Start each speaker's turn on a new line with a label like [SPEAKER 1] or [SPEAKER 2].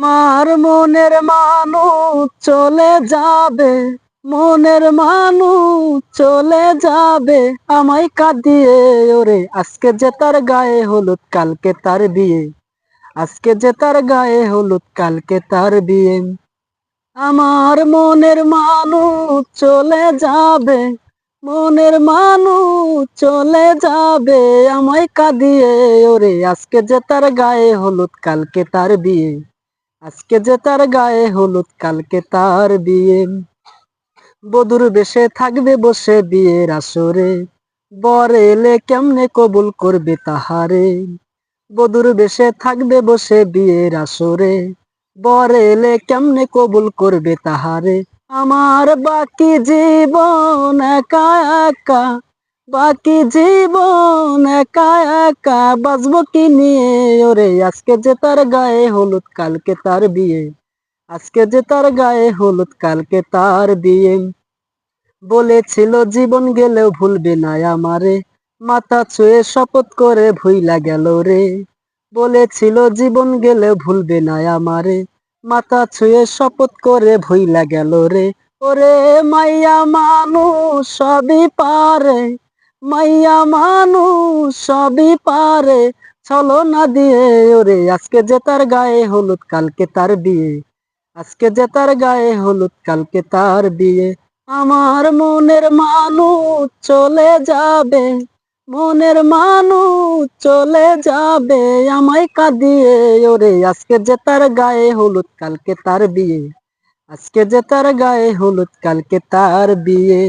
[SPEAKER 1] আমার মনের মানুষ চলে যাবে, মনের মানুষ চলে যাবে আমায় কাঁদিয়ে। ওরে আজকে যে তার গায়ে হলুদ, কালকে তার বিয়ে। আজকে যে তার গায়ে হলুদ, কালকে তার বিয়ে। আমার মনের মানুষ চলে যাবে, মনের মানুষ চলে যাবে আমায় কাঁদিয়ে। ওরে আজকে যে তার গায়ে হলুদ, কালকে তার বিয়ে। আজকে যে তার গায়ে হলুদ, কালকে তার বিয়ে। বধুর বেশে থাকবে বসে বিয়ের আসরে, বর এলে কেমনে কবুল করবে তাহারে। বধুর বেশে থাকবে বসে বিয়ের আসরে, বর এলে কেমনে কবুল করবে তাহারে। আমার বাকি জীবন একা একা, বাকি জীবন একা একা বাঁচবো কি নিয়ে। ওরে আজকে যে তার গায়ে হলুদ, কালকে তার বিয়ে। আজকে যে তার গায়ে হলুদ, কালকে তার বিয়ে। বলেছিল জীবন গেলেও ভুলবে না আমারে, মাথা ছুঁয়ে শপথ করে ভুইলা গেল রে। বলেছিল জীবন গেলেও ভুলবে না আমারে, মাথা ছুঁয়ে শপথ করে ভুইলা গেল রে। ওরে মাইয়া মানুষ সবই পারে, মাইয়া মানুষ সবই পারে ছলনা দিয়ে। ওরে আজকে যে তার গায়ে হলুদ, কালকে তার বিয়ে। আজকে যে তার গায়ে হলুদ, কালকে তার বিয়ে। আমার মনের মানুষ চলে যাবে, মনের মানুষ চলে যাবে আমায় কাঁদিয়ে। ওরে আজকে যে তার গায়ে হলুদ, কালকে তার বিয়ে। আজকে যে তার গায়ে হলুদ, কালকে তার বিয়ে।